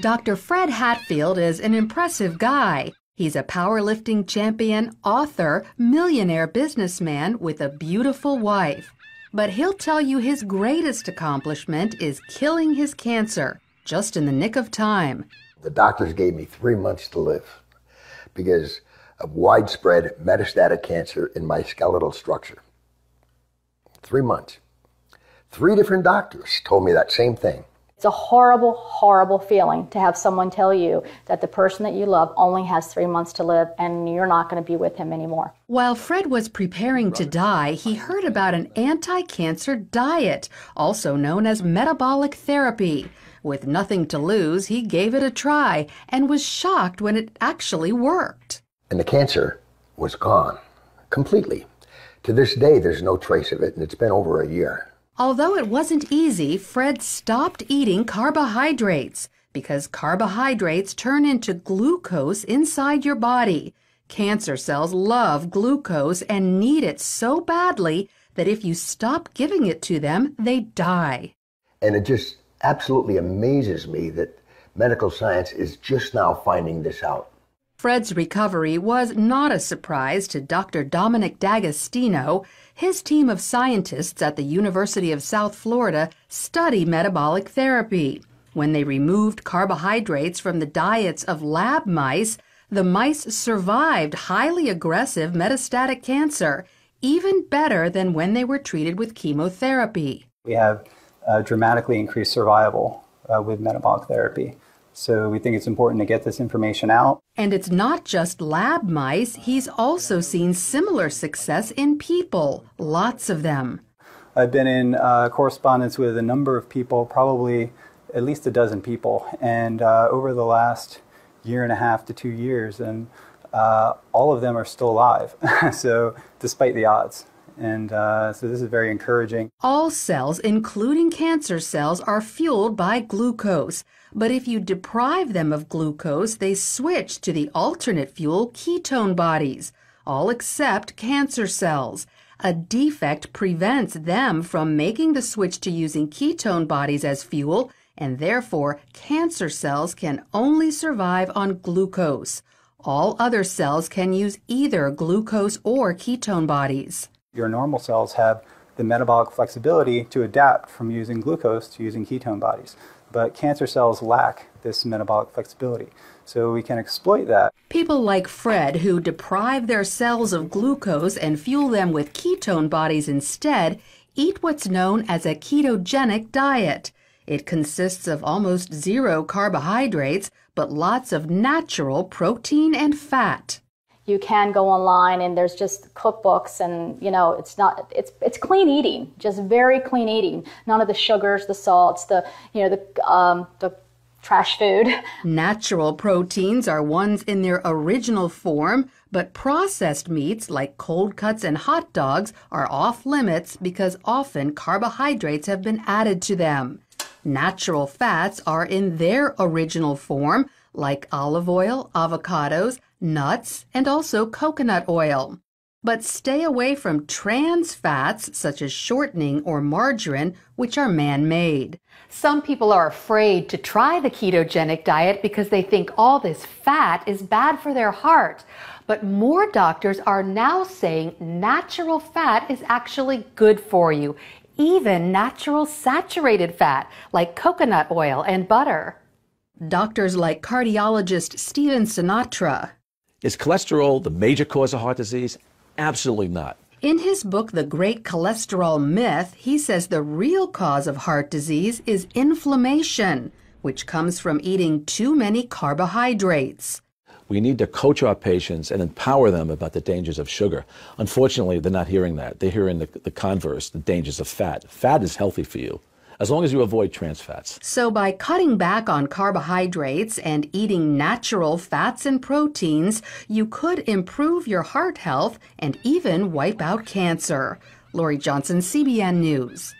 Dr. Fred Hatfield is an impressive guy. He's a powerlifting champion, author, millionaire businessman with a beautiful wife. But he'll tell you his greatest accomplishment is killing his cancer, just in the nick of time. The doctors gave me 3 months to live because of widespread metastatic cancer in my skeletal structure. 3 months. 3 different doctors told me that same thing. It's a horrible, horrible feeling to have someone tell you that the person that you love only has 3 months to live and you're not going to be with him anymore. While Fred was preparing to die, he heard about an anti-cancer diet, also known as metabolic therapy. With nothing to lose, he gave it a try and was shocked when it actually worked. And the cancer was gone, completely. To this day, there's no trace of it, and it's been over a year. Although it wasn't easy, Fred stopped eating carbohydrates because carbohydrates turn into glucose inside your body. Cancer cells love glucose and need it so badly that if you stop giving it to them, they die. And it just absolutely amazes me that medical science is just now finding this out. Fred's recovery was not a surprise to Dr. Dominic D'Agostino. His team of scientists at the University of South Florida study metabolic therapy. When they removed carbohydrates from the diets of lab mice, the mice survived highly aggressive metastatic cancer, even better than when they were treated with chemotherapy. We have dramatically increased survival with metabolic therapy. So we think it's important to get this information out. And it's not just lab mice. He's also seen similar success in people, lots of them. I've been in correspondence with a number of people, probably at least a dozen people, and over the last 1.5 to 2 years, and all of them are still alive, so despite the odds. And so this is very encouraging. All cells, including cancer cells, are fueled by glucose. But if you deprive them of glucose, they switch to the alternate fuel ketone bodies, all except cancer cells. A defect prevents them from making the switch to using ketone bodies as fuel, and therefore cancer cells can only survive on glucose. All other cells can use either glucose or ketone bodies. Your normal cells have the metabolic flexibility to adapt from using glucose to using ketone bodies. But cancer cells lack this metabolic flexibility, so we can exploit that. People like Fred, who deprive their cells of glucose and fuel them with ketone bodies instead, eat what's known as a ketogenic diet. It consists of almost 0 carbohydrates, but lots of natural protein and fat. You can go online and there's just cookbooks and, it's clean eating, just very clean eating. None of the sugars, the salts, the trash food. Natural proteins are ones in their original form, but processed meats like cold cuts and hot dogs are off limits because often carbohydrates have been added to them. Natural fats are in their original form, like olive oil, avocados, nuts, and also coconut oil. But stay away from trans fats such as shortening or margarine, which are man-made. Some people are afraid to try the ketogenic diet because they think all this fat is bad for their heart. But more doctors are now saying natural fat is actually good for you, even natural saturated fat like coconut oil and butter. Doctors like cardiologist Stephen Sinatra. Is cholesterol the major cause of heart disease? Absolutely not. In his book, The Great Cholesterol Myth, he says the real cause of heart disease is inflammation, which comes from eating too many carbohydrates. We need to coach our patients and empower them about the dangers of sugar. Unfortunately, they're not hearing that. They're hearing the converse, the dangers of fat. Fat is healthy for you, as long as you avoid trans fats. So by cutting back on carbohydrates and eating natural fats and proteins, you could improve your heart health and even wipe out cancer. Lori Johnson, CBN News.